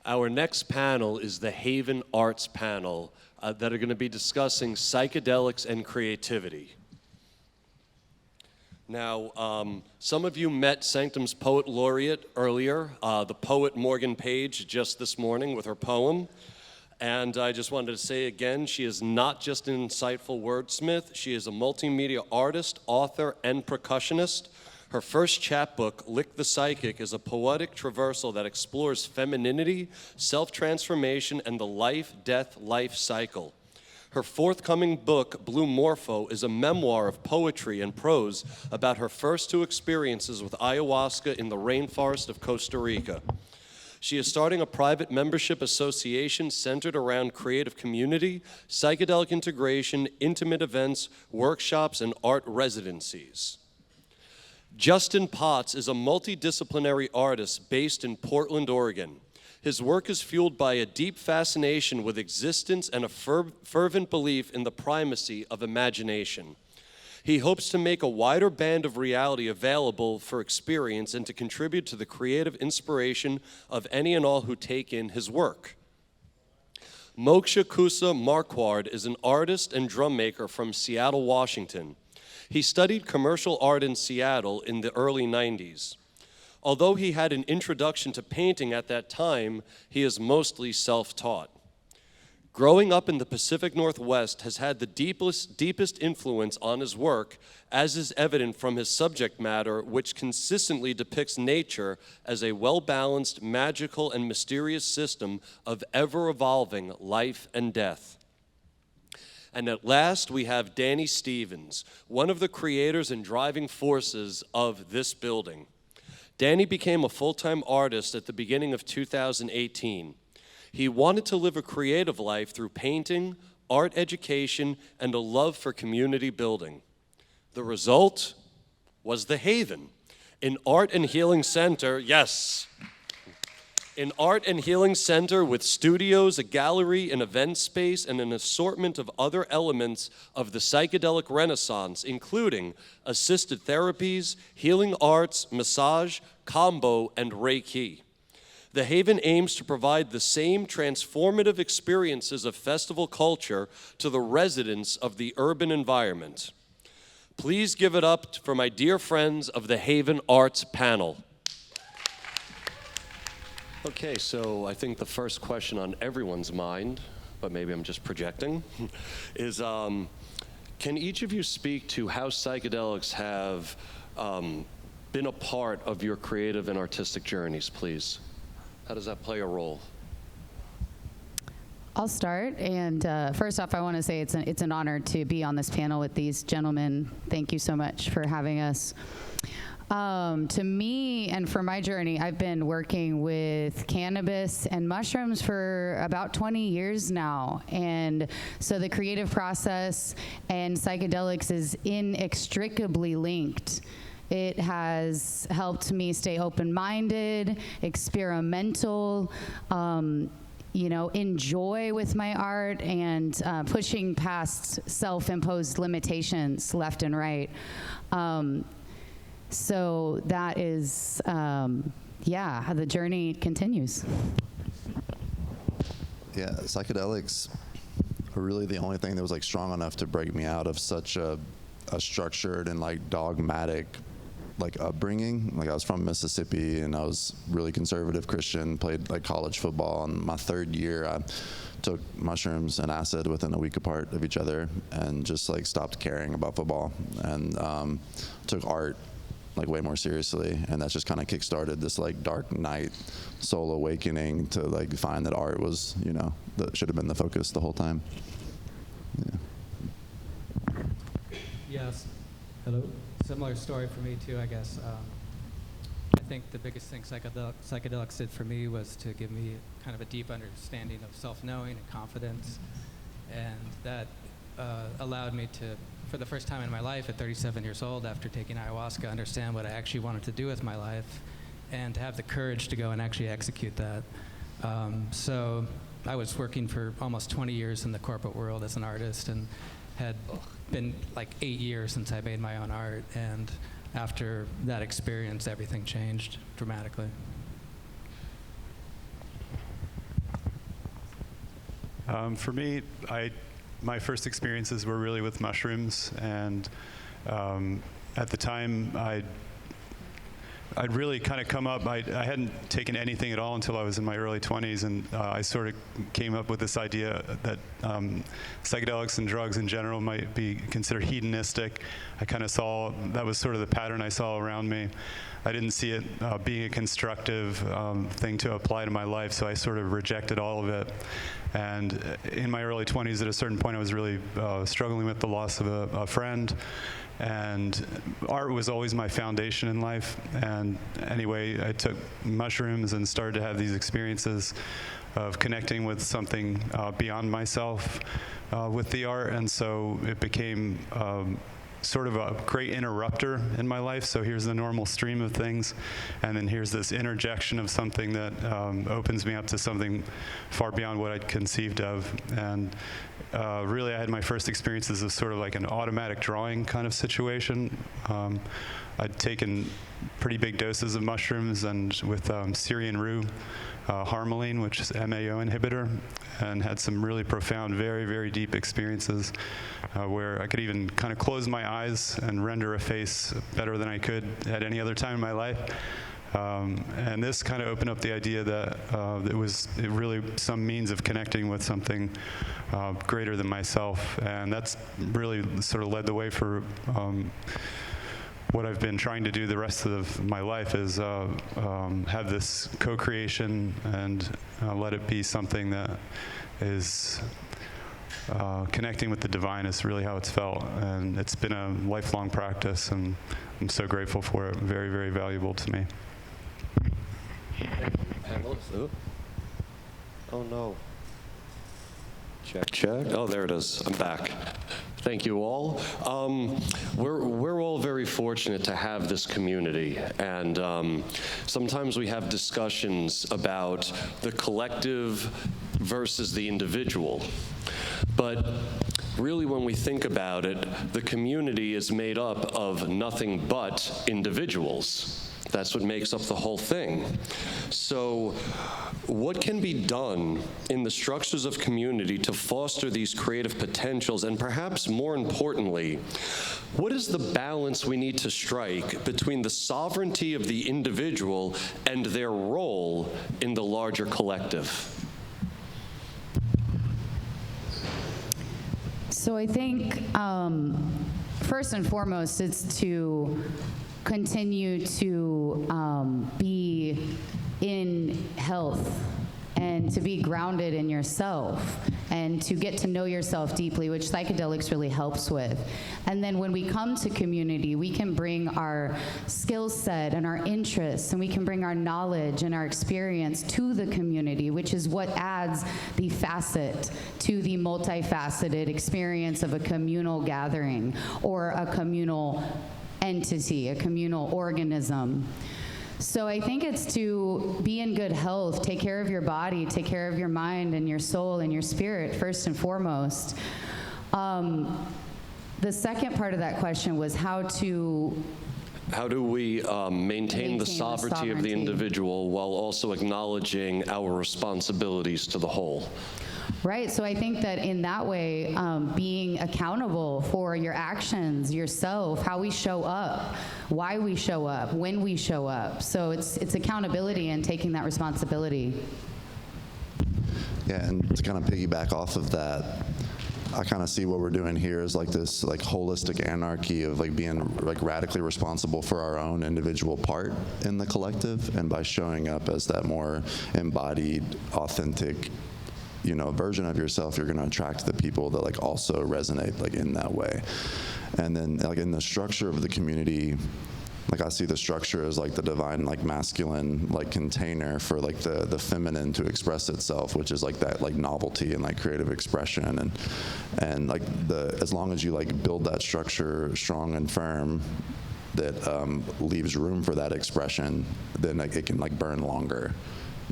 Our next panel is the Haven Arts panel that are going to be discussing psychedelics and creativity. Now, some of you met Psanctum's poet laureate earlier, the poet Morgan Paige, just this morning with her poem. And I just wanted to say again, she is not just an insightful wordsmith, she is a multimedia artist, author, and percussionist. Her first chapbook, Lick the Psychic, is a poetic traversal that explores femininity, self-transformation, and the life-death-life cycle. Her forthcoming book, Blue Morpho, is a memoir of poetry and prose about her first two experiences with ayahuasca in the rainforest of Costa Rica. She is starting a private membership association centered around creative community, psychedelic integration, intimate events, workshops, and art residencies. Justin Potts is a multidisciplinary artist based in Portland, Oregon. His work is fueled by a deep fascination with existence and a fervent belief in the primacy of imagination. He hopes to make a wider band of reality available for experience and to contribute to the creative inspiration of any and all who take in his work. Moksha Marquardt is an artist and drum maker from Seattle, Washington. He studied commercial art in Seattle in the early 90s. Although he had an introduction to painting at that time, he is mostly self-taught. Growing up in the Pacific Northwest has had the deepest influence on his work, as is evident from his subject matter, which consistently depicts nature as a well-balanced, magical, and mysterious system of ever-evolving life and death. And at last, we have Danny Stevens, one of the creators and driving forces of this building. Danny became a full-time artist at the beginning of 2018. He wanted to live a creative life through painting, art education, and a love for community building. The result was the Haven, an art and healing center, yes, an art and healing center with studios, a gallery, an event space, and an assortment of other elements of the psychedelic renaissance, including assisted therapies, healing arts, massage, combo, and Reiki. The Haven aims to provide the same transformative experiences of festival culture to the residents of the urban environment. Please give it up for my dear friends of the Haven Arts panel. Okay, so I think the first question on everyone's mind, but maybe I'm just projecting, is can each of you speak to how psychedelics have been a part of your creative and artistic journeys, please? How does that play a role? I'll start, and first off, I want to say it's an honor to be on this panel with these gentlemen. Thank you so much for having us. To me, and for my journey, I've been working with cannabis and mushrooms for about 20 years now. And so the creative process and psychedelics is inextricably linked. It has helped me stay open-minded, experimental, enjoy with my art, and pushing past self-imposed limitations left and right. So that is, how the journey continues. Yeah, psychedelics were really the only thing that was like strong enough to break me out of such a structured and like dogmatic like upbringing. Like I was from Mississippi and I was really conservative Christian, played like college football. And my third year, I took mushrooms and acid within a week apart of each other and just like stopped caring about football and took art like way more seriously, and that just kind of kick-started this like dark night soul awakening to like find that art was, that should have been the focus the whole time. Yeah. Yes. Hello. Similar story for me too, I guess. I think the biggest thing psychedelics did for me was to give me kind of a deep understanding of self-knowing and confidence, and that allowed me to, for the first time in my life at 37 years old, after taking ayahuasca, understand what I actually wanted to do with my life and to have the courage to go and actually execute that. So I was working for almost 20 years in the corporate world as an artist and had been like 8 years since I made my own art, and after that experience, everything changed dramatically. For me, my first experiences were really with mushrooms, and at the time, I'd really kind of come up. I hadn't taken anything at all until I was in my early 20s, and I sort of came up with this idea that psychedelics and drugs in general might be considered hedonistic. I kind of saw that was sort of the pattern I saw around me. I didn't see it being a constructive thing to apply to my life, so I sort of rejected all of it. And in my early 20s, at a certain point, I was really struggling with the loss of a friend. And art was always my foundation in life. And anyway, I took mushrooms and started to have these experiences of connecting with something beyond myself with the art. And so it became sort of a great interrupter in my life. So here's the normal stream of things, and then here's this interjection of something that opens me up to something far beyond what I'd conceived of. And really, I had my first experiences of sort of like an automatic drawing kind of situation. I'd taken pretty big doses of mushrooms and with Syrian rue, harmaline, which is MAO inhibitor, and had some really profound, very, very deep experiences where I could even kind of close my eyes and render a face better than I could at any other time in my life. And this kind of opened up the idea that it was really some means of connecting with something greater than myself. And that's really sort of led the way for what I've been trying to do the rest of my life is have this co-creation and let it be something that is connecting with the divine is really how it's felt. And it's been a lifelong practice, and I'm so grateful for it. Very, very valuable to me. Oh no. Check, check. Oh, there it is. I'm back. Thank you all. We're all very fortunate to have this community, and sometimes we have discussions about the collective versus the individual. But really, when we think about it, the community is made up of nothing but individuals. That's what makes up the whole thing. So what can be done in the structures of community to foster these creative potentials? And perhaps more importantly, what is the balance we need to strike between the sovereignty of the individual and their role in the larger collective? So I think, first and foremost, it's to continue to be in health and to be grounded in yourself and to get to know yourself deeply, which psychedelics really helps with. And then when we come to community, we can bring our skill set and our interests, and we can bring our knowledge and our experience to the community, which is what adds the facet to the multifaceted experience of a communal gathering or a communal entity, a communal organism. So I think it's to be in good health, take care of your body, take care of your mind and your soul and your spirit first and foremost. The second part of that question was how do we maintain the sovereignty of the individual while also acknowledging our responsibilities to the whole? Right, so I think that in that way, being accountable for your actions, yourself, how we show up, why we show up, when we show up. So it's accountability and taking that responsibility. Yeah, and to kind of piggyback off of that, I kind of see what we're doing here as like this like holistic anarchy of like being like radically responsible for our own individual part in the collective, and by showing up as that more embodied, authentic, version of yourself, you're going to attract the people that like also resonate like in that way. And then like in the structure of the community, like I see the structure as like the divine, like masculine, like container for like the feminine to express itself, which is like that like novelty and like creative expression, and like as long as you like build that structure strong and firm that leaves room for that expression, then like it can like burn longer.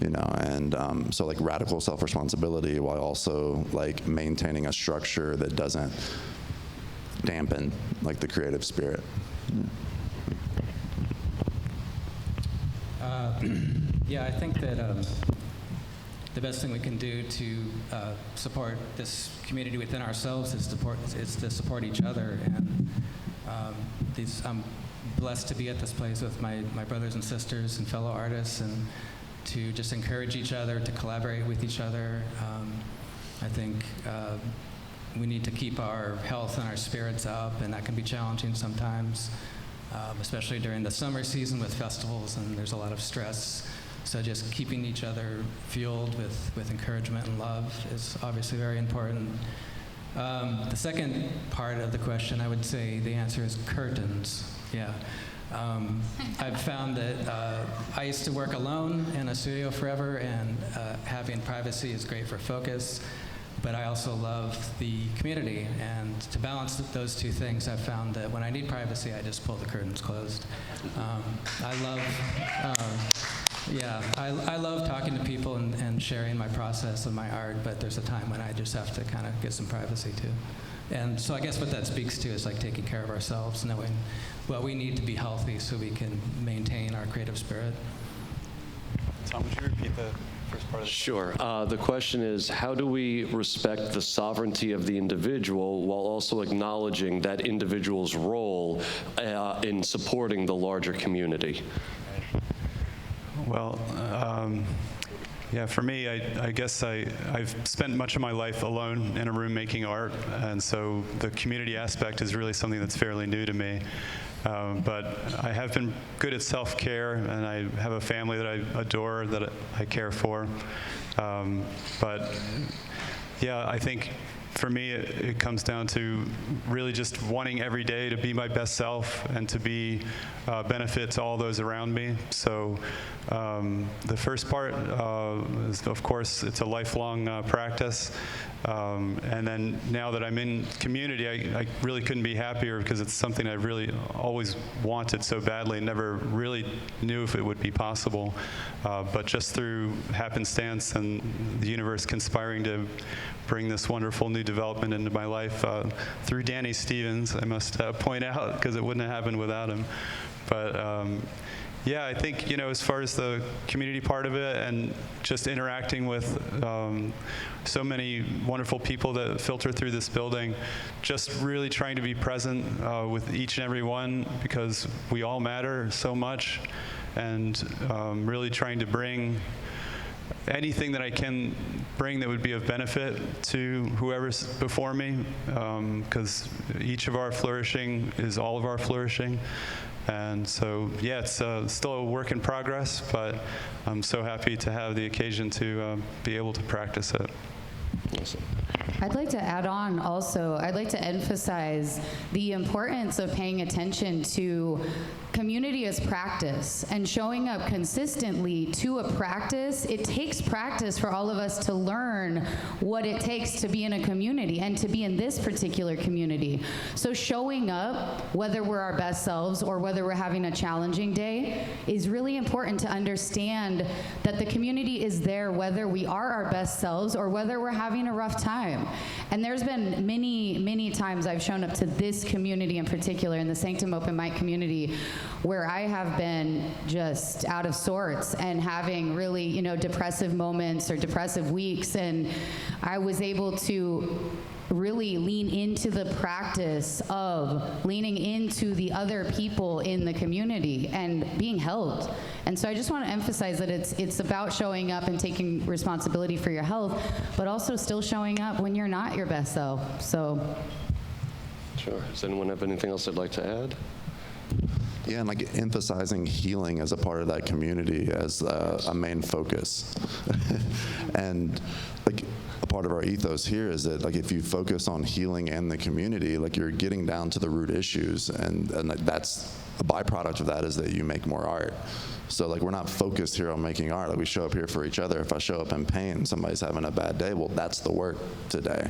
And so like radical self-responsibility while also like maintaining a structure that doesn't dampen like the creative spirit. Yeah, I think that the best thing we can do to support this community within ourselves is to support each other. And I'm blessed to be at this place with my brothers and sisters and fellow artists, and to just encourage each other, to collaborate with each other. I think we need to keep our health and our spirits up, and that can be challenging sometimes, especially during the summer season with festivals, and there's a lot of stress. So just keeping each other fueled with encouragement and love is obviously very important. The second part of the question, I would say the answer is curtains. Yeah. I've found that I used to work alone in a studio forever, and having privacy is great for focus, but I also love the community. And to balance those two things, I've found that when I need privacy, I just pull the curtains closed. I love talking to people and sharing my process and my art, but there's a time when I just have to kind of get some privacy too. And so I guess what that speaks to is like taking care of ourselves, knowing what we need to be healthy so we can maintain our creative spirit. Tom, would you repeat the first part of the Sure. The question is, how do we respect the sovereignty of the individual while also acknowledging that individual's role in supporting the larger community? Well, yeah, for me, I guess I've spent much of my life alone in a room making art, and so the community aspect is really something that's fairly new to me. But I have been good at self-care, and I have a family that I adore, that I care for. But yeah, I think for me, it comes down to really just wanting every day to be my best self and to be benefit to all those around me. So the first part is, of course, it's a lifelong practice. And then now that I'm in community, I really couldn't be happier, because it's something I really always wanted so badly and never really knew if it would be possible. But just through happenstance and the universe conspiring to bring this wonderful new development into my life through Danny Stevens, I must point out, because it wouldn't have happened without him. But yeah, I think, as far as the community part of it and just interacting with so many wonderful people that filter through this building, just really trying to be present with each and every one, because we all matter so much, and really trying to bring anything that I can bring that would be of benefit to whoever's before me, because each of our flourishing is all of our flourishing. And so, yeah, it's still a work in progress, but I'm so happy to have the occasion to be able to practice it. Awesome. I'd like to add on also, I'd like to emphasize the importance of paying attention to community as practice and showing up consistently to a practice. It takes practice for all of us to learn what it takes to be in a community and to be in this particular community. So showing up, whether we're our best selves or whether we're having a challenging day, is really important to understand that the community is there whether we are our best selves or whether we're having a rough time. And there's been many, many times I've shown up to this community in particular, in the Psanctum Open Mic community, where I have been just out of sorts and having really, depressive moments or depressive weeks. And I was able to really lean into the practice of leaning into the other people in the community and being held. And so I just want to emphasize that it's about showing up and taking responsibility for your health, but also still showing up when you're not your best self. So. Sure. Does anyone have anything else they'd like to add? Yeah, and like emphasizing healing as a part of that community as a main focus. And like a part of our ethos here is that like if you focus on healing and the community, like you're getting down to the root issues, and that's a byproduct of that is that you make more art. So like we're not focused here on making art. Like we show up here for each other. If I show up in pain, somebody's having a bad day, well, that's the work today.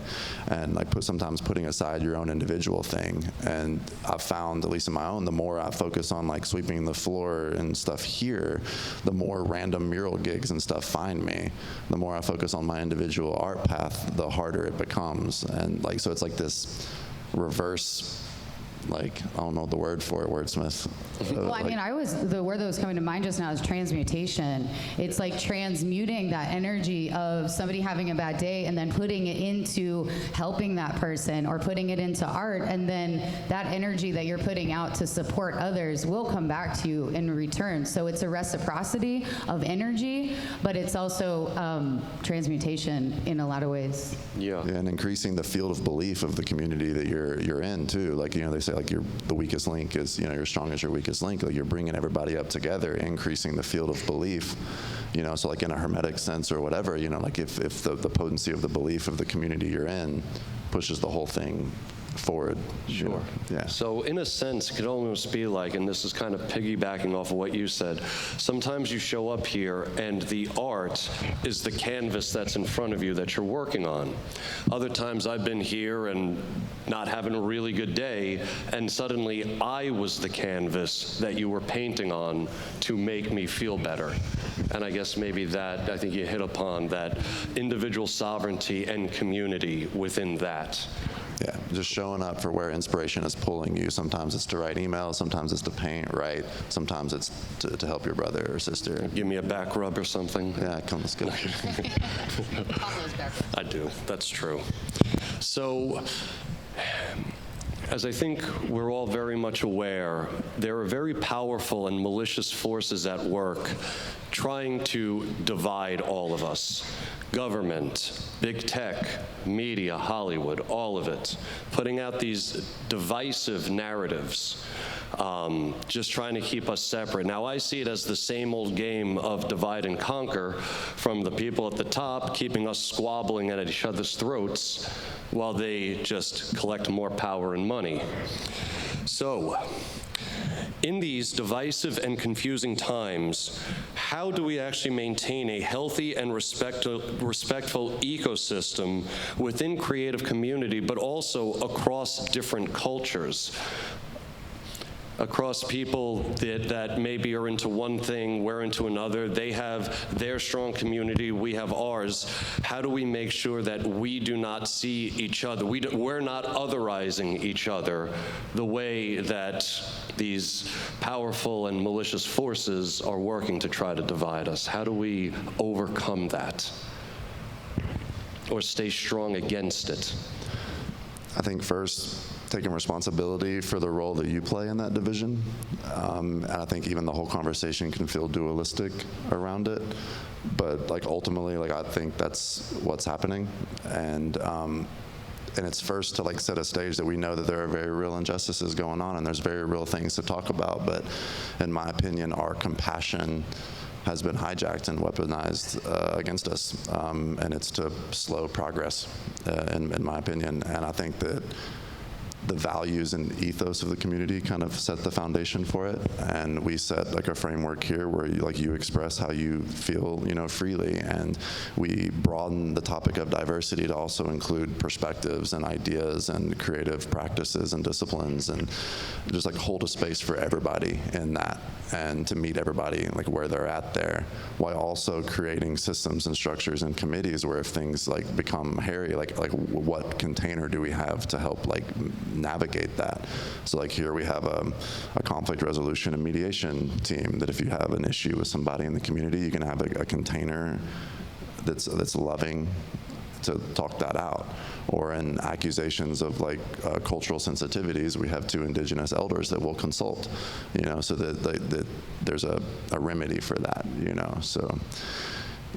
And like sometimes putting aside your own individual thing. And I've found, at least in my own, the more I focus on like sweeping the floor and stuff here, the more random mural gigs and stuff find me. The more I focus on my individual art path, the harder it becomes. And like so it's like this reverse like, I don't know the word for it, wordsmith. Well, I mean, the word that was coming to mind just now is transmutation. It's like transmuting that energy of somebody having a bad day and then putting it into helping that person or putting it into art, and then that energy that you're putting out to support others will come back to you in return. So it's a reciprocity of energy, but it's also transmutation in a lot of ways. Yeah. And increasing the field of belief of the community that you're in too. Like, they say like the weakest link is, your strongest your weakest link. Like, you're bringing everybody up together, increasing the field of belief. So like in a hermetic sense or whatever, like if the potency of the belief of the community you're in pushes the whole thing forward. Sure. Yeah. So in a sense, it could almost be like, and this is kind of piggybacking off of what you said, sometimes you show up here and the art is the canvas that's in front of you that you're working on. Other times I've been here and not having a really good day, and suddenly I was the canvas that you were painting on to make me feel better. And I guess maybe that, I think you hit upon that individual sovereignty and community within that. Yeah, just showing up for where inspiration is pulling you. Sometimes it's to write emails, sometimes it's to paint, write, sometimes it's to help your brother or sister. Give me a back rub or something. Yeah, come, let's go. I do, that's true. So, as I think we're all very much aware, there are very powerful and malicious forces at work trying to divide all of us. Government, big tech, media, Hollywood, all of it, putting out these divisive narratives, just trying to keep us separate. Now, I see it as the same old game of divide and conquer, from the people at the top keeping us squabbling at each other's throats while they just collect more power and money. So, in these divisive and confusing times, how do we actually maintain a healthy and respectful ecosystem within creative community, but also across different cultures? Across people that maybe are into one thing, we're into another. They have their strong community, we have ours. How do we make sure that we do not see each other? We're not otherizing each other the way that these powerful and malicious forces are working to try to divide us? How do we overcome that? Or stay strong against it? I think first, taking responsibility for the role that you play in that division. And I think even the whole conversation can feel dualistic around it. But like ultimately, like I think that's what's happening. And it's first to like set a stage that we know that there are very real injustices going on and there's very real things to talk about. But in my opinion, our compassion has been hijacked and weaponized against us. And it's to slow progress, in my opinion. And I think that the values and ethos of the community kind of set the foundation for it, and we set like a framework here where you express how you feel, freely, and we broaden the topic of diversity to also include perspectives and ideas and creative practices and disciplines, and just like hold a space for everybody in that, and to meet everybody like where they're at there, while also creating systems and structures and committees where if things like become hairy, like what container do we have to help like navigate that. So like here we have a conflict resolution and mediation team that if you have an issue with somebody in the community, you can have a container that's loving to talk that out. Or in accusations of like cultural sensitivities, we have 2 indigenous elders that will consult, so that there's a remedy for that, so.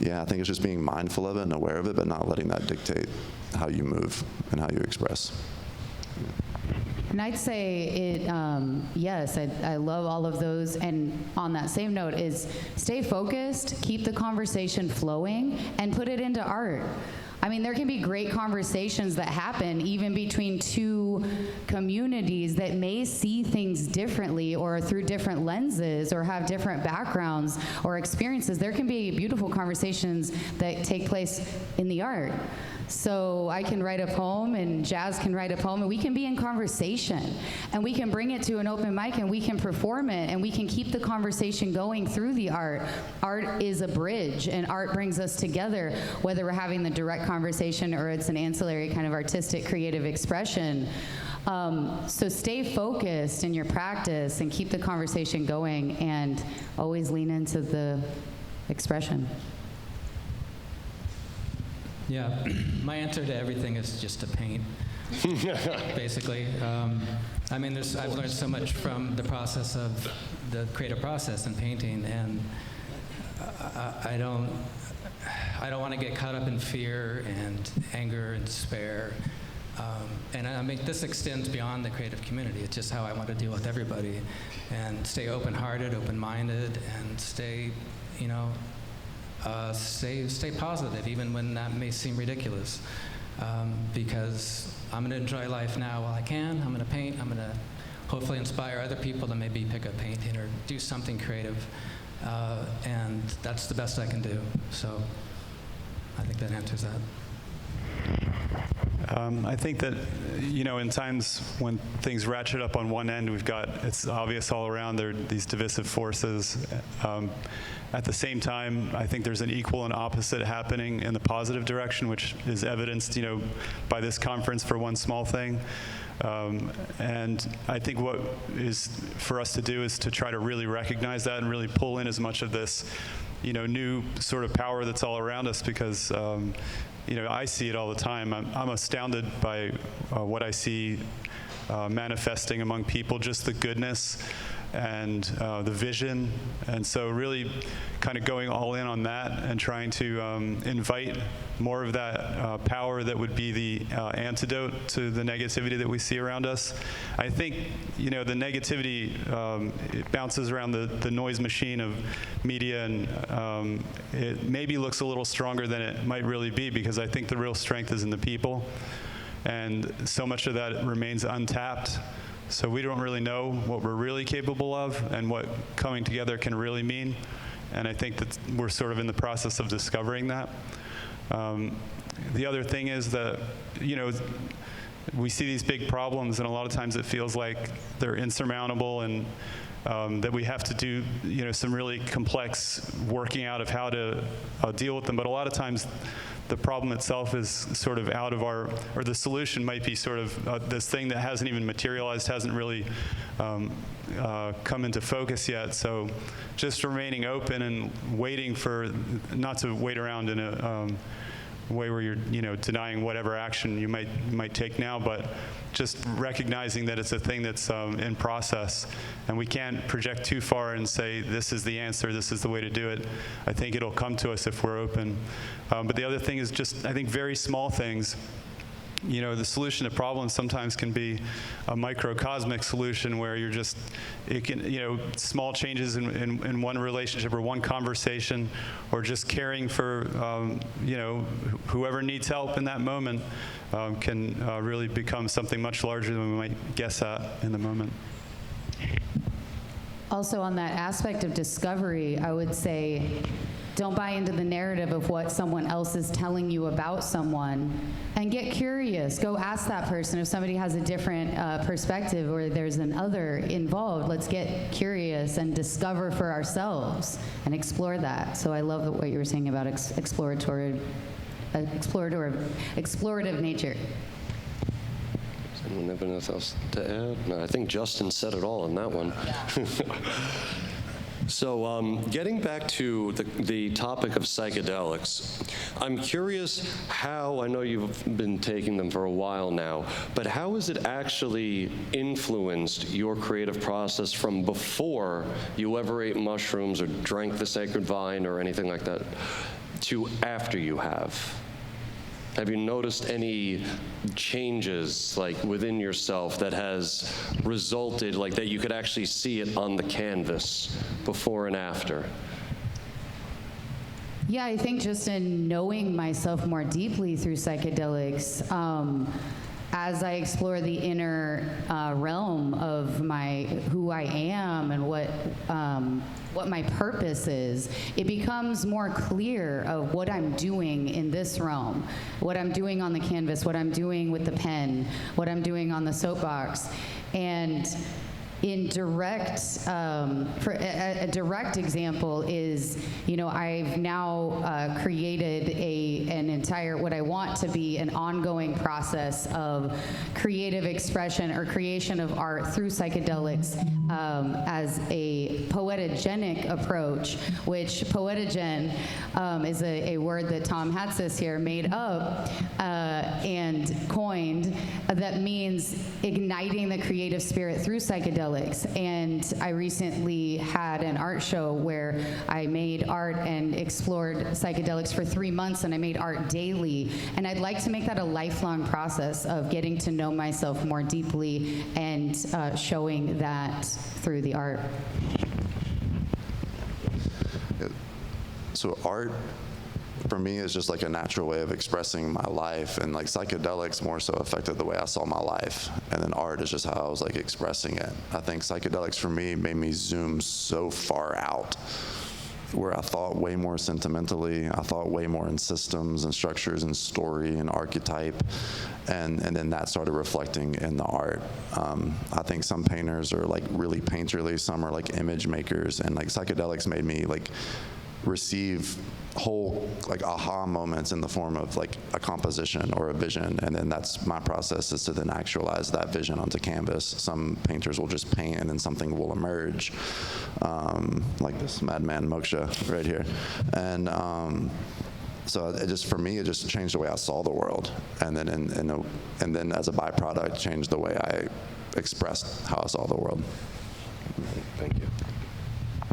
Yeah, I think it's just being mindful of it and aware of it, but not letting that dictate how you move and how you express. And I'd say yes, I love all of those. And on that same note is stay focused, keep the conversation flowing, and put it into art. I mean, there can be great conversations that happen even between 2 communities that may see things differently or through different lenses or have different backgrounds or experiences. There can be beautiful conversations that take place in the art. So I can write a poem and Jazz can write a poem and we can be in conversation and we can bring it to an open mic and we can perform it and we can keep the conversation going through the art. Art is a bridge and art brings us together, whether we're having the direct conversation or it's an ancillary kind of artistic creative expression. So stay focused in your practice and keep the conversation going, and always lean into the expression. Yeah, my answer to everything is just to paint, basically. I mean, I've learned so much from the process of the creative process in painting, and I don't want to get caught up in fear and anger and despair. And I mean, this extends beyond the creative community. It's just how I want to deal with everybody, and stay open-hearted, open-minded, and stay, you know, stay positive, even when that may seem ridiculous. Because I'm going to enjoy life now while I can. I'm going to paint. I'm going to hopefully inspire other people to maybe pick up painting or do something creative. And that's the best I can do. So I think that answers that. I think that, you know, in times when things ratchet up on one end, it's obvious all around, there are these divisive forces. At the same time, I think there's an equal and opposite happening in the positive direction, which is evidenced, you know, by this conference for one small thing. And I think what is for us to do is to try to really recognize that and really pull in as much of this, you know, new sort of power that's all around us, because you know, I see it all the time. I'm astounded by what I see manifesting among people, just the goodness and the vision. And so really kind of going all in on that and trying to invite more of that power that would be the antidote to the negativity that we see around us. I think, you know, the negativity, it bounces around the noise machine of media, and it maybe looks a little stronger than it might really be, because I think the real strength is in the people. And so much of that remains untapped. So we don't really know what we're really capable of and what coming together can really mean. And I think that we're sort of in the process of discovering that. The other thing is that, you know, we see these big problems, and a lot of times it feels like they're insurmountable, and that we have to do, you know, some really complex working out of how to deal with them. But a lot of times the problem itself is sort of out of our, or the solution might be sort of this thing that hasn't even materialized, hasn't really come into focus yet. So just remaining open and waiting for, not to wait around in a way where you're, you know, denying whatever action you might take now, but just recognizing that it's a thing that's in process, and we can't project too far and say this is the answer, this is the way to do it. I think it'll come to us if we're open. But the other thing is just, I think, very small things. You know, the solution to problems sometimes can be a microcosmic solution where you're just, it can, you know, small changes in one relationship or one conversation, or just caring for, you know, whoever needs help in that moment can really become something much larger than we might guess at in the moment. Also, on that aspect of discovery, I would say, don't buy into the narrative of what someone else is telling you about someone, and get curious. Go ask that person if somebody has a different perspective, or there's an other involved. Let's get curious and discover for ourselves and explore that. So I love what you were saying about explorative nature. Does anyone have anything else to add? No, I think Justin said it all on that one. So getting back to the topic of psychedelics, I'm curious how, I know you've been taking them for a while now, but how has it actually influenced your creative process from before you ever ate mushrooms or drank the sacred vine or anything like that to after you have? Have you noticed any changes, like, within yourself that has resulted, like, that you could actually see it on the canvas before and after? Yeah, I think just in knowing myself more deeply through psychedelics, as I explore the inner realm of who I am and what my purpose is, it becomes more clear of what I'm doing in this realm, what I'm doing on the canvas, what I'm doing with the pen, what I'm doing on the soapbox. And in direct, for a direct example is, I've now created an entire, what I want to be an ongoing process of creative expression or creation of art through psychedelics as a poetogenic approach, which poetogen is a word that Tom Hatsis here made up and coined that means igniting the creative spirit through psychedelics. And I recently had an art show where I made art and explored psychedelics for 3 months, and I made art daily. And I'd like to make that a lifelong process of getting to know myself more deeply and showing that through the art. So art, for me, is just like a natural way of expressing my life, and like psychedelics more so affected the way I saw my life, and then art is just how I was like expressing it. I think psychedelics for me made me zoom so far out, where I thought way more sentimentally, I thought way more in systems and structures and story and archetype, and then that started reflecting in the art. I think some painters are like really painterly, some are like image makers, and like psychedelics made me like receive whole like aha moments in the form of like a composition or a vision, and then that's my process, is to then actualize that vision onto canvas. Some painters will just paint and then something will emerge, like this madman Moksha right here. And so it just, for me, it just changed the way I saw the world, and then and then as a byproduct, changed the way I expressed how I saw the world. Thank you.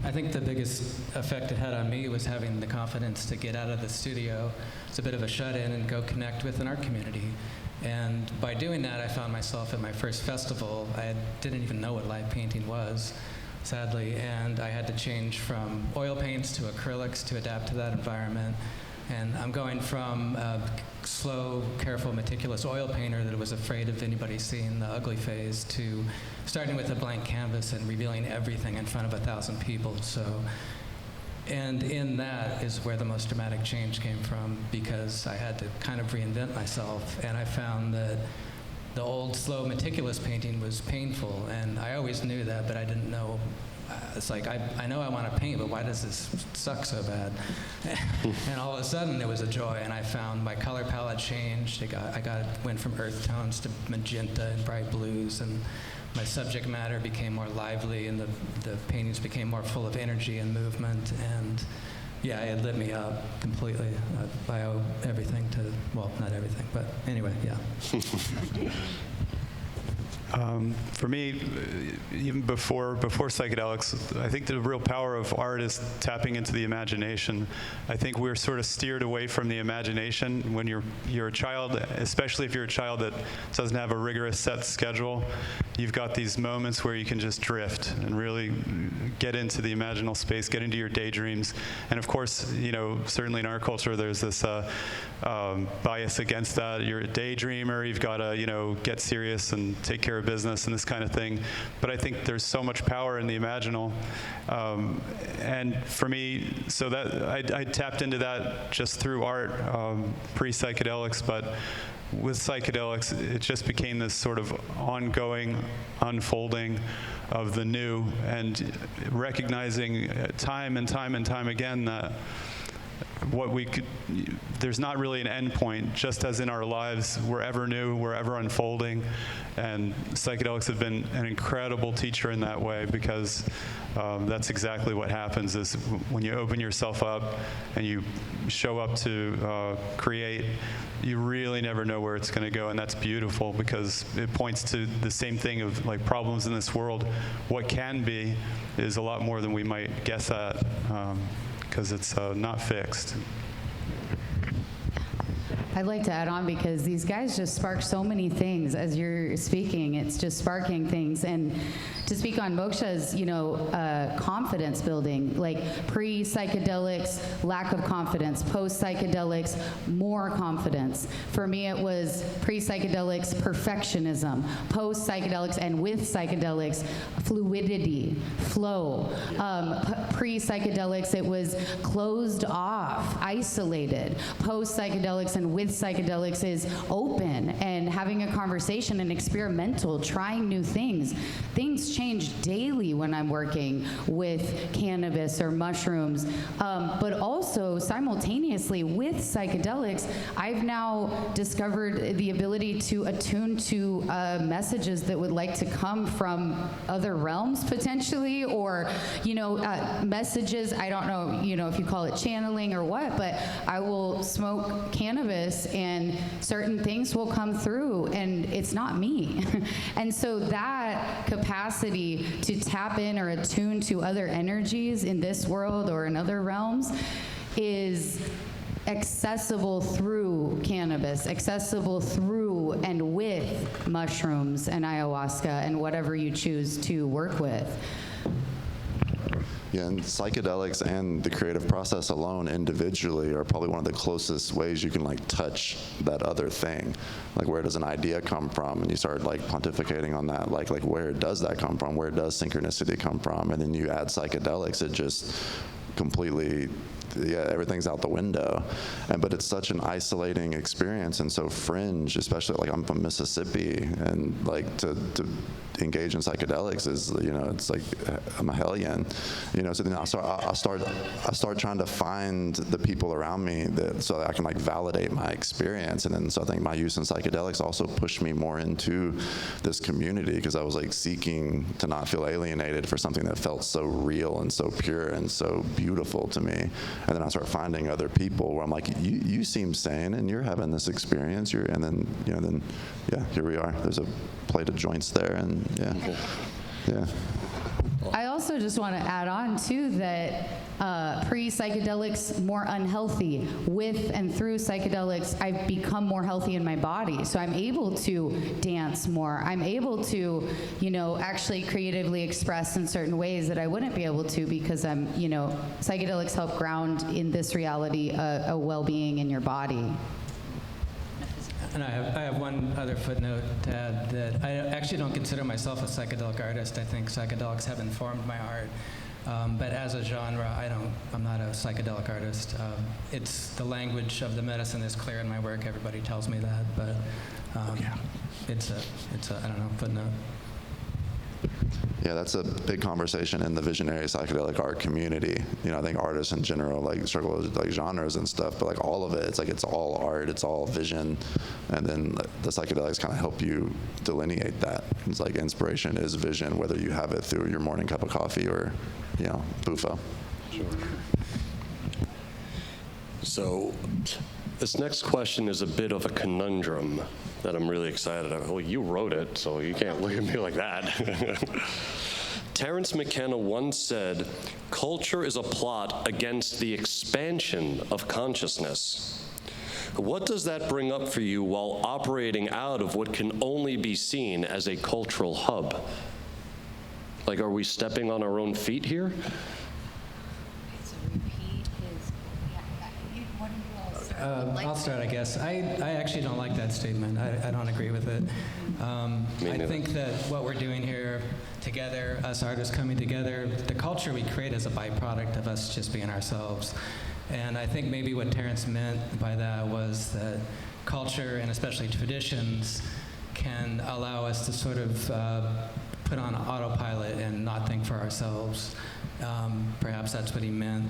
I think the biggest effect it had on me was having the confidence to get out of the studio. It's a bit of a shut-in and go connect with an art community. And by doing that, I found myself at my first festival. I didn't even know what live painting was, sadly, and I had to change from oil paints to acrylics to adapt to that environment. And I'm going from a slow, careful, meticulous oil painter that was afraid of anybody seeing the ugly phase to starting with a blank canvas and revealing everything in front of 1,000 people. So, and in that is where the most dramatic change came from, because I had to kind of reinvent myself, and I found that the old, slow, meticulous painting was painful, and I always knew that, but I didn't know. It's like, I know I want to paint, but why does this suck so bad? And all of a sudden, there was a joy, and I found my color palette changed. Went from earth tones to magenta and bright blues, and my subject matter became more lively, and the paintings became more full of energy and movement, and yeah, it lit me up completely. I owe everything to, well, not everything, but anyway, yeah. For me, even before psychedelics, I think the real power of art is tapping into the imagination. I think we're sort of steered away from the imagination when you're a child, especially if you're a child that doesn't have a rigorous set schedule. You've got these moments where you can just drift and really get into the imaginal space, get into your daydreams. And of course, certainly in our culture, there's this bias against that. You're a daydreamer, you've got to, get serious and take care of business and this kind of thing. But I think there's so much power in the imaginal. And for me, so that I tapped into that just through art, pre-psychedelics, but with psychedelics, it just became this sort of ongoing unfolding of the new, and recognizing time and time and time again that there's not really an end point, just as in our lives, we're ever new, we're ever unfolding. And psychedelics have been an incredible teacher in that way, because that's exactly what happens is when you open yourself up and you show up to create, you really never know where it's going to go. And that's beautiful, because it points to the same thing of like problems in this world. What can be is a lot more than we might guess at. Because it's not fixed. I'd like to add on, because these guys just spark so many things as you're speaking. It's just sparking things. And to speak on Moksha's, confidence building, like pre-psychedelics, lack of confidence, post-psychedelics, more confidence. For me, it was pre-psychedelics, perfectionism, post-psychedelics, and with psychedelics, fluidity, flow. Pre-psychedelics, it was closed off, isolated. Post-psychedelics and with psychedelics is open and having a conversation and experimental, trying new things. Things change change daily when I'm working with cannabis or mushrooms. But also, simultaneously with psychedelics, I've now discovered the ability to attune to messages that would like to come from other realms, potentially, or, messages, I don't know, if you call it channeling or what, but I will smoke cannabis and certain things will come through, and it's not me. And so that capacity to tap in or attune to other energies in this world or in other realms is accessible through cannabis, accessible through and with mushrooms and ayahuasca and whatever you choose to work with. Yeah, and psychedelics and the creative process alone individually are probably one of the closest ways you can like touch that other thing. Like, where does an idea come from? And you start like pontificating on that, like where does that come from? Where does synchronicity come from? And then you add psychedelics, it just completely, everything's out the window. But it's such an isolating experience and so fringe, especially like I'm from Mississippi, and like to engage in psychedelics is, it's like I'm a hellion, so then I start trying to find the people around me so that I can like validate my experience. And then so I think my use in psychedelics also pushed me more into this community, because I was like seeking to not feel alienated for something that felt so real and so pure and so beautiful to me. And then I start finding other people where I'm like, you seem sane and you're having this experience. And then here we are. There's a plate of joints there, and yeah. I also just want to add on too that pre-psychedelics, more unhealthy. With and through psychedelics, I've become more healthy in my body. So I'm able to dance more. I'm able to, actually creatively express in certain ways that I wouldn't be able to, because psychedelics help ground in this reality a well-being in your body. And I have one other footnote to add, that I actually don't consider myself a psychedelic artist. I think psychedelics have informed my art. But as a genre, I'm not a psychedelic artist. It's the language of the medicine is clear in my work. Everybody tells me that, but it's a I don't know, footnote. Yeah, that's a big conversation in the visionary psychedelic art community. I think artists in general like struggle with like genres and stuff, but like all of it, it's like it's all art, it's all vision, and then the psychedelics kind of help you delineate that. It's like inspiration is vision, whether you have it through your morning cup of coffee or, bufo. Sure. So this next question is a bit of a conundrum that I'm really excited about. Well, you wrote it, so you can't look at me like that. Terence McKenna once said, "Culture is a plot against the expansion of consciousness." What does that bring up for you while operating out of what can only be seen as a cultural hub? Like, are we stepping on our own feet here? I'll start, I guess. I actually don't like that statement. I don't agree with it. I think that what we're doing here together, us artists coming together, the culture we create is a byproduct of us just being ourselves. And I think maybe what Terence meant by that was that culture, and especially traditions, can allow us to sort of put on autopilot and not think for ourselves. Perhaps that's what he meant.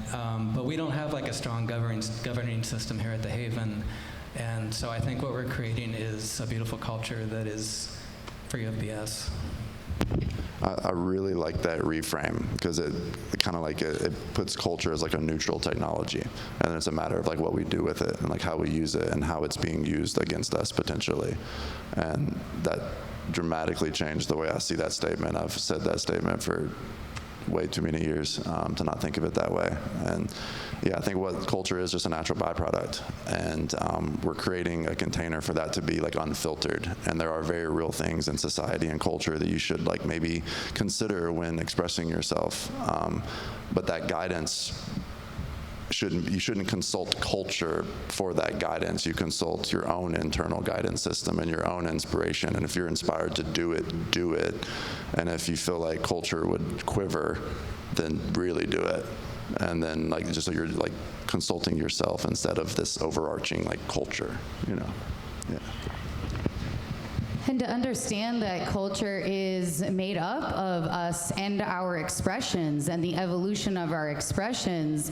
But we don't have like a strong governing system here at the Haven. And so I think what we're creating is a beautiful culture that is free of BS. I really like that reframe, because it kind of like it puts culture as like a neutral technology, and it's a matter of like what we do with it and like how we use it and how it's being used against us potentially. And that dramatically changed the way I see that statement. I've said that statement for way too many years to not think of it that way. And I think what culture is just a natural byproduct, and we're creating a container for that to be like unfiltered. And there are very real things in society and culture that you should like maybe consider when expressing yourself. But that guidance you shouldn't consult culture for that guidance. You consult your own internal guidance system and your own inspiration. And if you're inspired to do it, do it. And if you feel like culture would quiver, then really do it. And then like just so you're like consulting yourself instead of this overarching like culture, Yeah. and to understand that culture is made up of us and our expressions and the evolution of our expressions.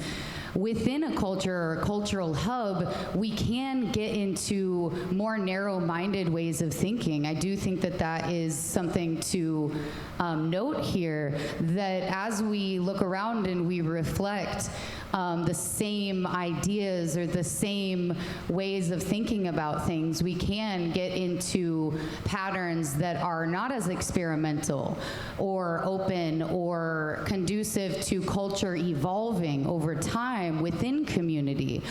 Within a culture or a cultural hub, we can get into more narrow-minded ways of thinking. I do think that that is something to note here, that as we look around and we reflect the same ideas or the same ways of thinking about things, we can get into patterns that are not as experimental or open or conducive to culture evolving over time within community.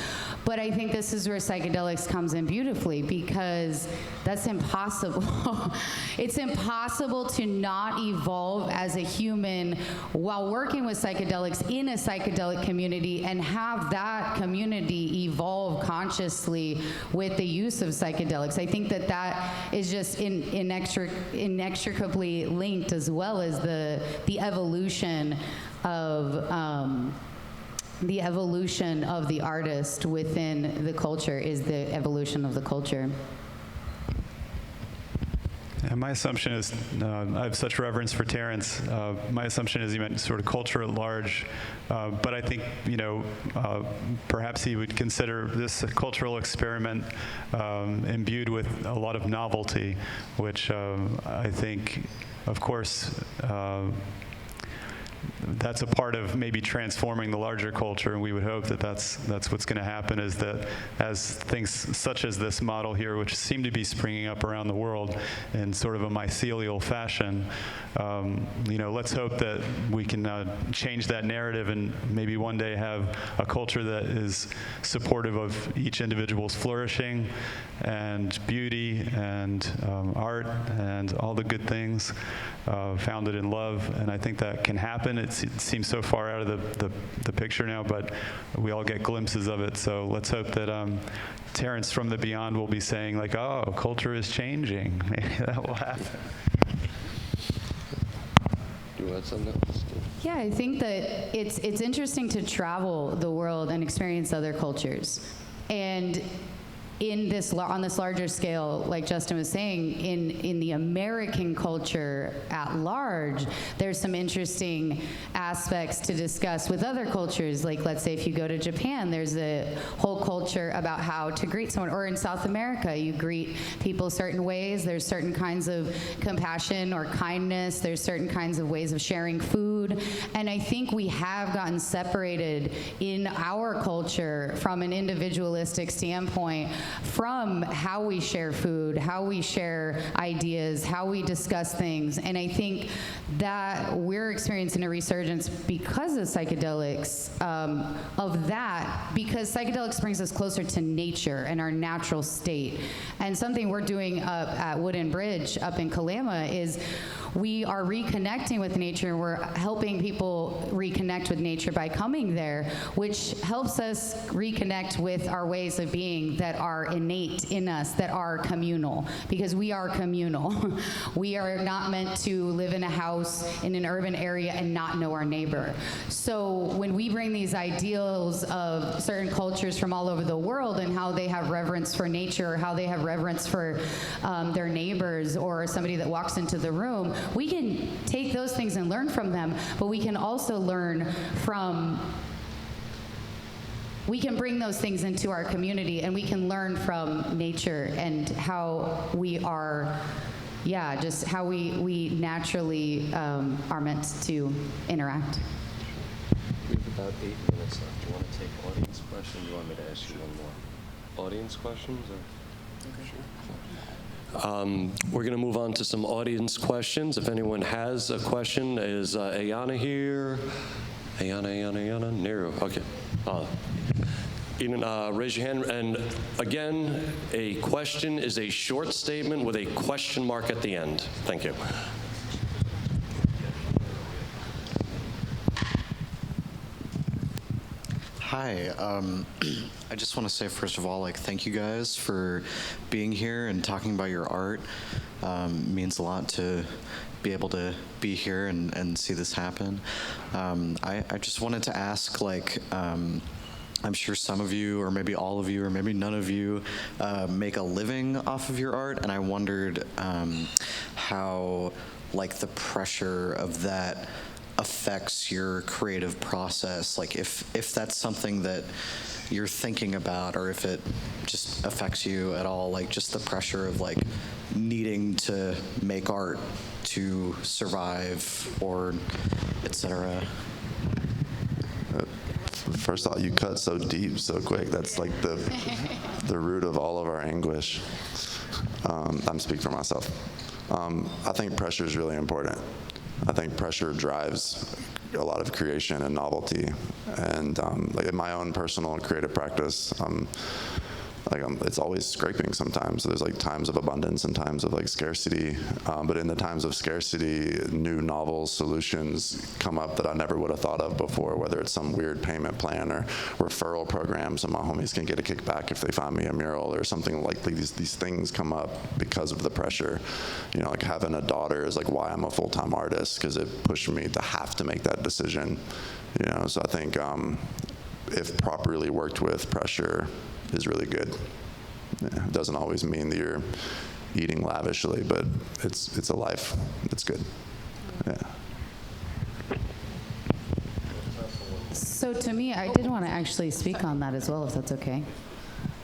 But I think this is where psychedelics comes in beautifully, because that's impossible. It's impossible to not evolve as a human while working with psychedelics in a psychedelic community and have that community evolve consciously with the use of psychedelics. I think that that is just inextricably linked, as well as the evolution of the artist within the culture is the evolution of the culture. And my assumption is, I have such reverence for Terrence. My assumption is he meant sort of culture at large, but I think, perhaps he would consider this a cultural experiment imbued with a lot of novelty, which I think, of course, that's a part of maybe transforming the larger culture, and we would hope that that's what's going to happen, is that as things such as this model here, which seem to be springing up around the world in sort of a mycelial fashion, let's hope that we can change that narrative and maybe one day have a culture that is supportive of each individual's flourishing and beauty and art and all the good things founded in love. And I think that can happen. It seems so far out of the picture now, but we all get glimpses of it. So let's hope that Terrence from the Beyond will be saying, like, oh, culture is changing. Maybe that will happen. Do you want something else? Yeah, I think that it's interesting to travel the world and experience other cultures. And on this larger scale, like Justin was saying, in the American culture at large, there's some interesting aspects to discuss with other cultures. Like, let's say if you go to Japan, there's a whole culture about how to greet someone. Or in South America, you greet people certain ways. There's certain kinds of compassion or kindness. There's certain kinds of ways of sharing food. And I think we have gotten separated in our culture from an individualistic standpoint from how we share food, how we share ideas, how we discuss things. And I think that we're experiencing a resurgence because of psychedelics, because psychedelics brings us closer to nature and our natural state. And something we're doing up at Wooden Bridge up in Kalama is we are reconnecting with nature. We're helping people reconnect with nature by coming there, which helps us reconnect with our ways of being that are innate in us, that are communal, because we are communal. We are not meant to live in a house in an urban area and not know our neighbor. So when we bring these ideals of certain cultures from all over the world and how they have reverence for nature, or how they have reverence for their neighbors or somebody that walks into the room, we can take those things and learn from them, but we can also we can bring those things into our community, and we can learn from nature and how we are, just how we naturally are meant to interact. We have about 8 minutes left. Do you want to take audience questions? Do you want me to ask you one more? Audience questions? Okay, sure. We're going to move on to some audience questions. If anyone has a question, is Ayana here? Ayana? No. Okay. Raise your hand. And again, a question is a short statement with a question mark at the end. Thank you. Hi. I just want to say, first of all, thank you guys for being here and talking about your art. It means a lot to be able to be here and see this happen. I just wanted to ask, I'm sure some of you, or maybe all of you, or maybe none of you, make a living off of your art, and I wondered how, like, the pressure of that affects your creative process. Like, if that's something that you're thinking about, or if it just affects you at all, like just the pressure of like needing to make art to survive, or etc. First off, you cut so deep so quick. That's like the root of all of our anguish. I'm speaking for myself. I think pressure is really important. I think pressure drives a lot of creation and novelty. And like in my own personal creative practice, it's always scraping sometimes. There's like times of abundance and times of like scarcity. But in the times of scarcity, new novel solutions come up that I never would have thought of before, whether it's some weird payment plan or referral program so my homies can get a kickback if they find me a mural or something like these things come up because of the pressure. You know, like having a daughter is like why I'm a full-time artist, because it pushed me to have to make that decision. You know, so I think if properly worked with, pressure is really good. Yeah, it doesn't always mean that you're eating lavishly, but it's a life. It's good. Yeah. So to me, I did want to actually speak on that as well, if that's okay.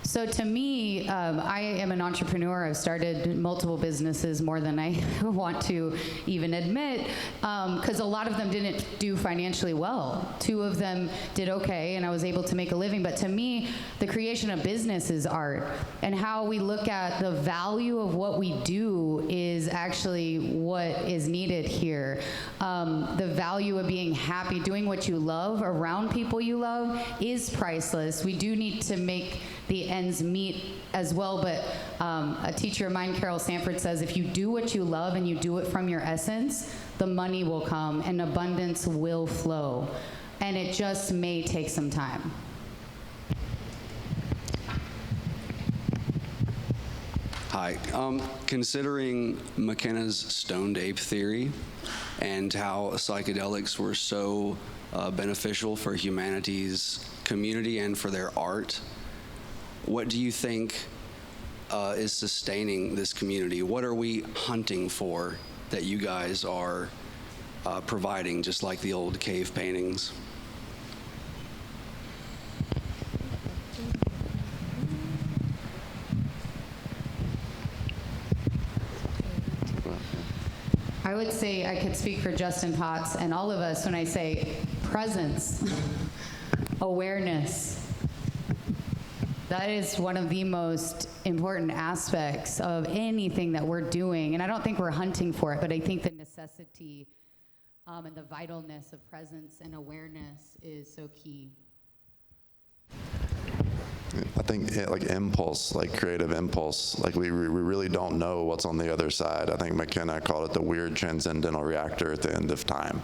So to me, I am an entrepreneur. I've started multiple businesses, more than I want to even admit, because a lot of them didn't do financially well. 2 of them did okay, and I was able to make a living. But to me, the creation of business is art, and how we look at the value of what we do is actually what is needed here. The value of being happy, doing what you love, around people you love, is priceless. We do need to make the ends meet as well, but a teacher of mine, Carol Sanford, says if you do what you love and you do it from your essence, the money will come and abundance will flow, and it just may take some time. Hi. Considering McKenna's stoned ape theory and how psychedelics were so beneficial for humanity's community and for their art, what do you think is sustaining this community? What are we hunting for that you guys are providing, just like the old cave paintings? I would say I could speak for Justin Potts and all of us when I say presence, awareness. That is one of the most important aspects of anything that we're doing. And I don't think we're hunting for it, but I think the necessity and the vitalness of presence and awareness is so key. I think like impulse, like creative impulse, like we really don't know what's on the other side. I think McKenna called it the weird transcendental reactor at the end of time.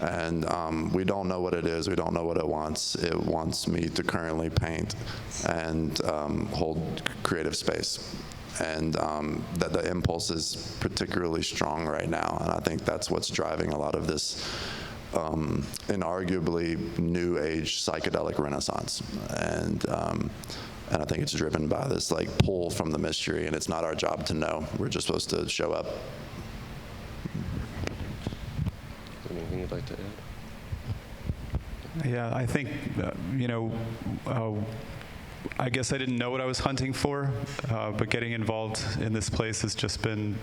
And we don't know what it is. We don't know what it wants. It wants me to currently paint and hold creative space. And that the impulse is particularly strong right now. And I think that's what's driving a lot of this inarguably new age psychedelic renaissance. And I think it's driven by this like pull from the mystery, and it's not our job to know. We're just supposed to show up. Anything you'd like to add? Yeah, I think, I guess I didn't know what I was hunting for, but getting involved in this place has just been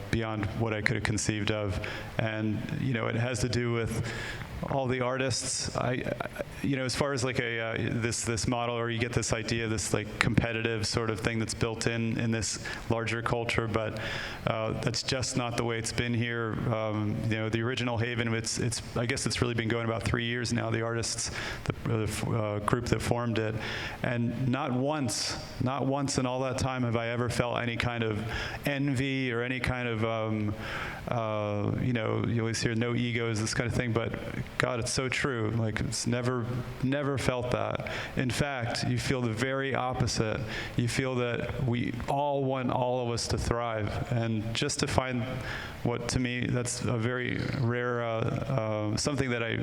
beyond what I could have conceived of. And, it has to do with all the artists. As far as like this model, or you get this idea, this like competitive sort of thing that's built in this larger culture, but that's just not the way it's been here. The original Haven, I guess it's really been going about 3 years now, the artists, the group that formed it. And not once in all that time have I ever felt any kind of envy or any kind of, you always hear no egos, this kind of thing, but God, it's so true. Like, it's never felt that. In fact, you feel the very opposite. You feel that we all want all of us to thrive. And just to find what, to me, that's a very rare, something that I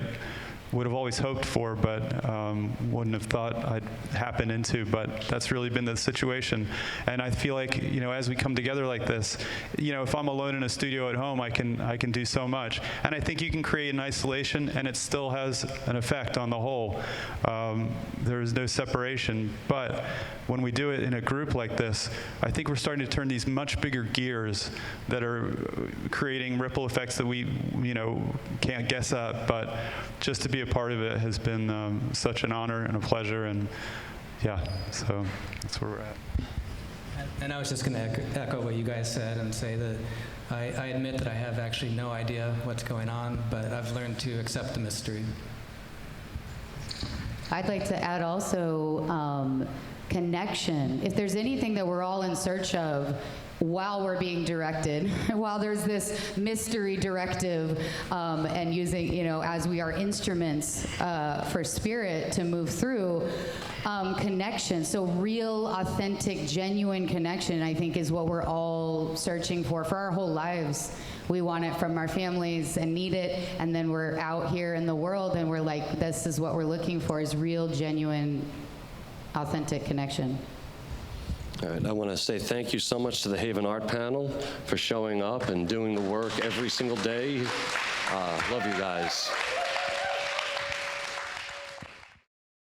would have always hoped for, but wouldn't have thought I'd happen into. But that's really been the situation. And I feel like, as we come together like this, if I'm alone in a studio at home, I can do so much. And I think you can create in isolation, and it still has an effect on the whole. There is no separation. But when we do it in a group like this, I think we're starting to turn these much bigger gears that are creating ripple effects that we, can't guess at. But just to be a part of it has been such an honor and a pleasure, and yeah, so that's where we're at. And I was just going to echo what you guys said and say that I admit that I have actually no idea what's going on, but I've learned to accept the mystery. I'd like to add also connection. If there's anything that we're all in search of while we're being directed, while there's this mystery directive, and using, as we are instruments for spirit to move through, connection. So real, authentic, genuine connection, I think, is what we're all searching for our whole lives. We want it from our families and need it, and then we're out here in the world and we're like, this is what we're looking for, is real, genuine, authentic connection. All right, I want to say thank you so much to the Haven Art Panel for showing up and doing the work every single day. Love you guys.